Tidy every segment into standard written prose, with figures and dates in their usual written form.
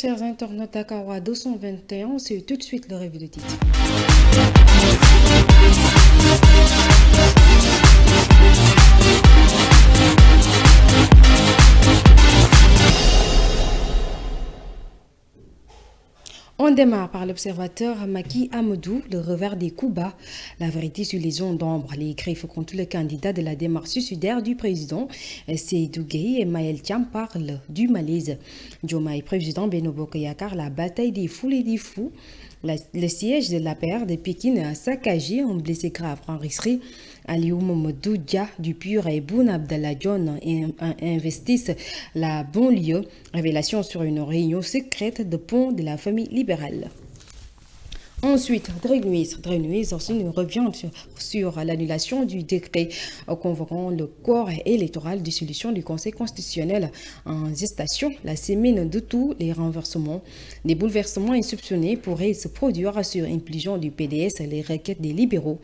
chers internautes Dakarois 221, c'est tout de suite le revue de titre. On démarre par l'observateur Maki Amadou, le revers des coups bas, la vérité sur les ondes d'ombre, les griffes contre le candidat de la démarche suicidaire du président Seydou Gueye et Maël Thiam parlent du malaise. Diomaye président Benno Bokk Yakaar, la bataille des foules et des fous. Le siège de l'APR de Pékin a saccagé, un blessé grave enregistré. Aliou Mamadou Dia du PUR et Boun Abdallah Dionne investissent la banlieue. Révélation sur une réunion secrète de pont de la famille libérale. Ensuite, Drenouis aussi nous revient sur l'annulation du décret convoquant le corps électoral de dissolution du Conseil constitutionnel en gestation. La semaine de tous les renversements, les bouleversements insoupçonnés pourraient se produire sur impulsion du PDS. Les requêtes des libéraux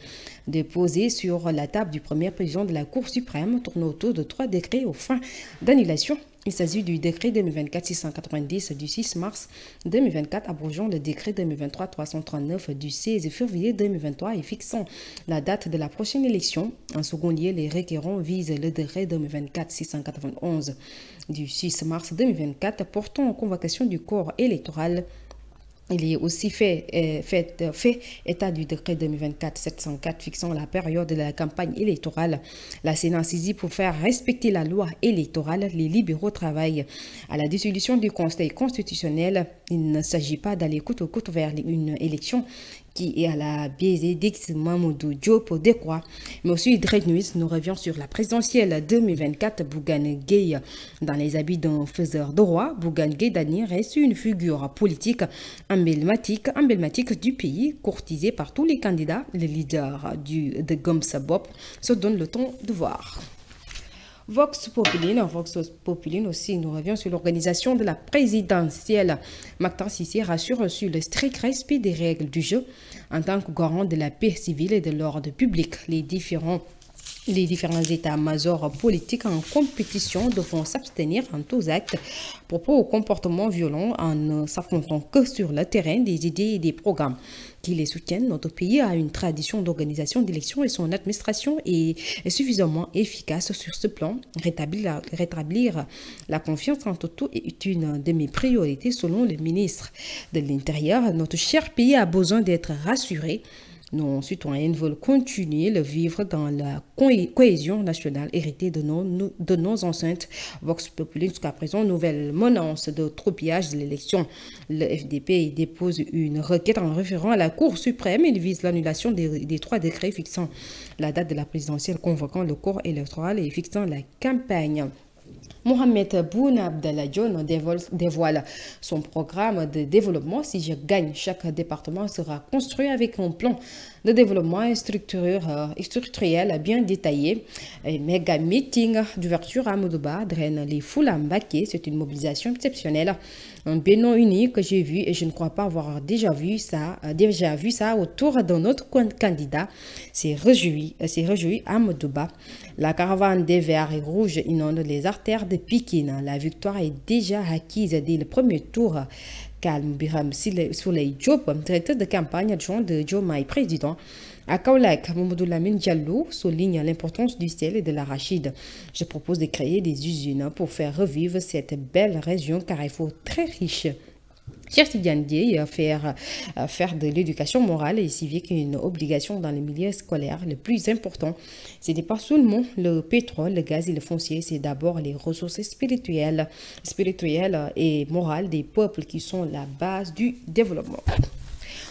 déposées sur la table du premier président de la Cour suprême tournent autour de 3 décrets aux fins d'annulation. Il s'agit du décret 2024-690 du 6 mars 2024 abrogeant le décret 2023-339 du 16 février 2023 et fixant la date de la prochaine élection. En second lieu, les requérants visent le décret 2024-691 du 6 mars 2024 portant en convocation du corps électoral. Il est aussi fait état du décret 2024-704 fixant la période de la campagne électorale. La Sénat saisit pour faire respecter la loi électorale. Les libéraux travaillent à la dissolution du Conseil constitutionnel. Il ne s'agit pas d'aller coûte à coûte vers une élection qui est à la biaisée d'X Mamadou Diop Decroix. Mais aussi, Drenouis nous revient sur la présidentielle 2024. Bougane Gueye dans les habits d'un faiseur de roi. Bougane Gueye Dany reste une figure politique emblématique du pays, courtisée par tous les candidats. Le leader de Gomsa Bop se donne le temps de voir. Vox Populi aussi nous revient sur l'organisation de la présidentielle. Mactar Cissé rassure sur le strict respect des règles du jeu en tant que garant de la paix civile et de l'ordre public. Les différents états-majors politiques en compétition devront s'abstenir en tous actes, propos au comportement violent en ne s'affrontant que sur le terrain des idées et des programmes qui les soutiennent. Notre pays a une tradition d'organisation d'élections et son administration est suffisamment efficace sur ce plan. Rétablir la confiance entre tous est une de mes priorités selon le ministre de l'Intérieur. Notre cher pays a besoin d'être rassuré. Nos citoyens veulent continuer de vivre dans la cohésion nationale héritée de nos enceintes. Vox Populi, jusqu'à présent, nouvelle menace de troupillage de l'élection. Le FDP dépose une requête en référant à la Cour suprême. Il vise l'annulation des 3 décrets fixant la date de la présidentielle, convoquant le corps électoral et fixant la campagne. Mohamed Boun Abdallah Dionne dévoile son programme de développement. Si je gagne, chaque département sera construit avec un plan de développement structurel bien détaillé. Un méga meeting d'ouverture à Amadouba draine les foules à Mbaké. C'est une mobilisation exceptionnelle. Un bénon unique que j'ai vu et je ne crois pas avoir déjà vu ça autour d'un autre candidat. C'est réjoui à Amadouba. La caravane des verts et rouges inonde les artères de Pékin. La victoire est déjà acquise dès le premier tour. Calme Biram Souley Diop, directeur de campagne adjoint de Diomaye président. À Kaolack, Mamadou Lamine Diallo souligne l'importance du sel et de l'arachide. Je propose de créer des usines pour faire revivre cette belle région car il faut très riche. Cheikh Tidiane Dièye faire de l'éducation morale et civique une obligation dans les milieux scolaires. Le plus important, ce n'est pas seulement le pétrole, le gaz et le foncier, c'est d'abord les ressources spirituelles et morales des peuples qui sont la base du développement.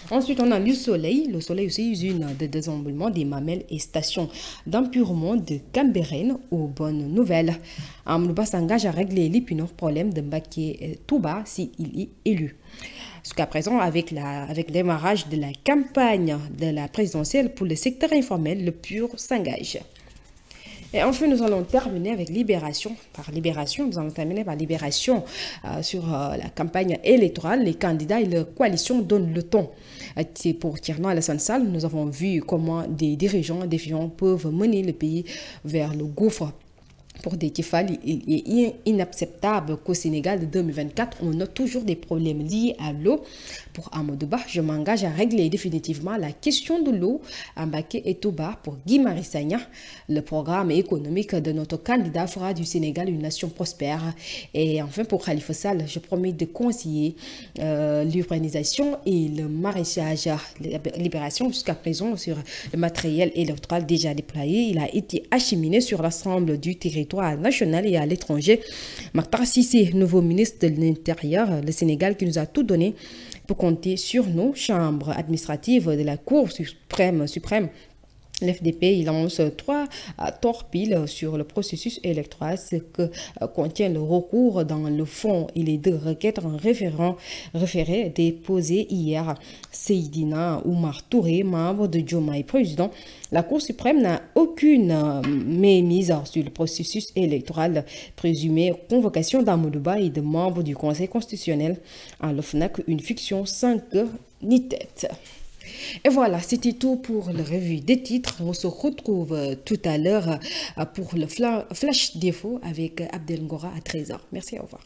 Ensuite, on a le soleil. Le soleil aussi, usine de désemblement des mamelles et station d'empurement de Cambérène aux bonnes nouvelles. Amadouba s'engage à régler l'épineux problème de Mbaké Touba s'il est élu. Jusqu'à présent, avec le démarrage de la campagne de la présidentielle pour le secteur informel, le PUR s'engage. Et enfin, nous allons terminer avec Libération. Nous allons terminer par Libération sur la campagne électorale. Les candidats et leurs coalitions donnent le ton. Pour Thierno Alassane Sall, nous avons vu comment des dirigeants défiants peuvent mener le pays vers le gouffre. Pour Déthié, il est inacceptable qu'au Sénégal de 2024, on a toujours des problèmes liés à l'eau. Pour Amadou Ba, je m'engage à régler définitivement la question de l'eau à Mbacké et Touba. Pour Guy Marius Sagna, le programme économique de notre candidat fera du Sénégal une nation prospère. Et enfin, pour Khalifa Sall, je promets de conseiller l'urbanisation et le maraîchage, libération jusqu'à présent sur le matériel électoral déjà déployé. Il a été acheminé sur l'ensemble du territoire national et à l'étranger. Makhtar Cissé, nouveau ministre de l'Intérieur, le Sénégal qui nous a tout donné pour compter sur nos chambres administratives de la Cour suprême. L'FDP lance 3 torpilles sur le processus électoral, ce que contient le recours dans le fond et les 2 requêtes en référé déposées hier. Seydina Oumar Touré, membre de Diomaye président. La Cour suprême n'a aucune mainmise sur le processus électoral présumé. Convocation d'Amadou Ba et de membres du Conseil constitutionnel. En l'OFNAC, une fiction sans queue ni tête. Et voilà, c'était tout pour le revue des titres. On se retrouve tout à l'heure pour le flash défaut avec Abdel Ngora à 13h. Merci, au revoir.